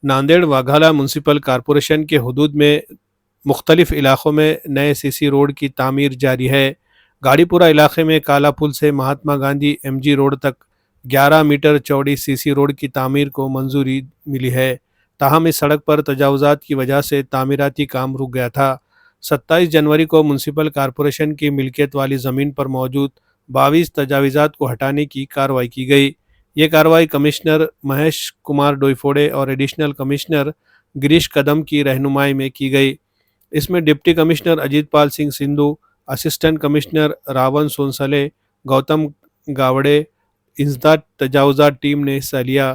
नांदेड़ वाघाला municipal corporation के हदूद में मुख्तलिफ इलाक़ों में नए सीसी रोड की तामीर जारी है। गाड़ीपुरा इलाके में काला पुल से महात्मा गांधी MG रोड तक 11 मीटर चौड़ी सीसी रोड की तामीर को मंजूरी मिली है। ताहम इस सड़क पर तजावुज़ात की वजह से तामीराती काम रुक गया था। 27 जनवरी को म्यूनसिपल कॉरपोरेशन की मिल्कियत वाली ज़मीन पर मौजूद 22 तजावीज़ात को हटाने की कार्रवाई की गई। ये कार्रवाई कमिश्नर महेश कुमार डोईफोड़े और एडिशनल कमिश्नर गिरीश कदम की रहनुमाई में की गई। इसमें deputy commissioner Ajit Pal Singh Sindhu, assistant commissioner Ravan Sonsale, Gautam Gawade, इंसदाद तजावुज़ात टीम ने हिस्सा लिया।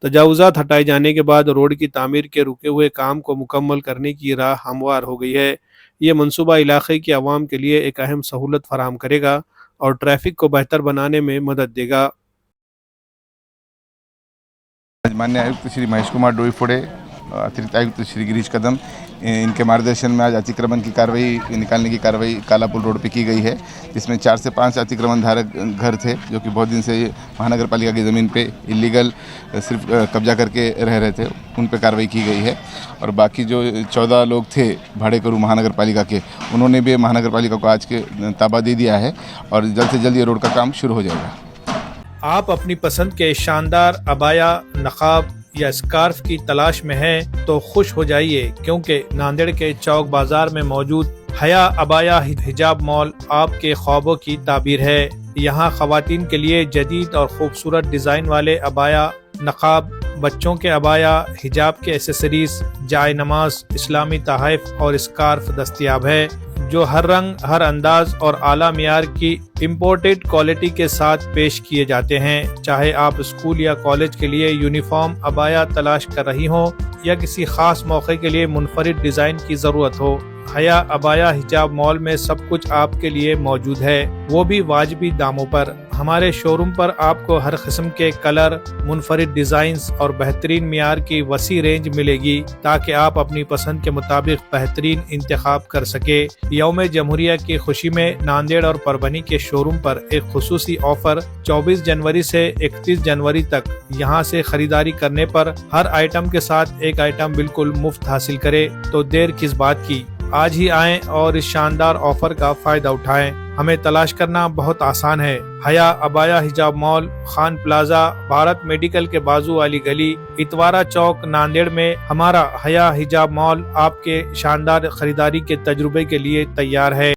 तजावुज़ात हटाए जाने के बाद रोड की तामीर के रुके हुए काम को मुकम्मल करने की राह हमवार हो गई है। ये मनसूबा इलाके की आवाम के लिए एक अहम सहूलत फराहम करेगा और ट्रैफिक को बेहतर बनाने में मदद देगा। माननीय आयुक्त श्री महेश कुमार डोईफोड़े, अतिरिक्त आयुक्त श्री गिरीश कदम, इनके मार्गदर्शन में आज अतिक्रमण की कार्रवाई निकालने की कार्रवाई काला पुल रोड पे की गई है, जिसमें 4 से 5 अतिक्रमण धारक घर थे जो कि बहुत दिन से महानगर पालिका की ज़मीन पे इलीगल सिर्फ कब्जा करके रह रहे थे, उन पे कार्रवाई की गई है। और बाकी जो 14 लोग थे भाड़ेकरू महानगर पालिका के, उन्होंने भी महानगर पालिका को आज के ताबा दे दिया है और जल्द से जल्द ये रोड का काम शुरू हो जाएगा। आप अपनी पसंद के शानदार अबाया, नकाब या स्कार्फ की तलाश में हैं तो खुश हो जाइए, क्योंकि नांदेड़ के चौक बाजार में मौजूद हया अबाया हिजाब मॉल आपके ख्वाबों की ताबीर है। यहाँ खवातीन के लिए जदीद और खूबसूरत डिज़ाइन वाले अबाया, नकाब, बच्चों के अबाया, हिजाब के एसेसरीज, जाय नमाज, इस्लामी तहाइफ और स्कार्फ दस्तयाब है, जो हर रंग, हर अंदाज और आला मियार की इम्पोर्टेड क्वालिटी के साथ पेश किए जाते हैं। चाहे आप स्कूल या कॉलेज के लिए यूनिफॉर्म अबाया तलाश कर रही हो या किसी खास मौके के लिए मुनफरिद डिज़ाइन की ज़रूरत हो, हया अबाया हिजाब मॉल में सब कुछ आपके लिए मौजूद है, वो भी वाजिबी दामों पर। हमारे शोरूम पर आपको हर किस्म के कलर, मुनफरिद डिज़ाइंस और बेहतरीन मियार की वसी रेंज मिलेगी, ताकि आप अपनी पसंद के मुताबिक बेहतरीन इंतखाब कर सके। यौम जमहूरिया की खुशी में नांदेड़ और परभनी के शोरूम पर एक खुसूसी ऑफर 24 जनवरी से 31 जनवरी तक यहाँ से खरीदारी करने पर हर आइटम के साथ एक आइटम बिल्कुल मुफ्त हासिल करे। तो देर किस बात की, आज ही आएं और इस शानदार ऑफर का फायदा उठाएं। हमें तलाश करना बहुत आसान है। हया अबाया हिजाब mall, Khan plaza, Bharat medical के बाजू वाली गली, इतवारा चौक, नांदेड़ में हमारा हया हिजाब मॉल आपके शानदार खरीदारी के तजुर्बे के लिए तैयार है।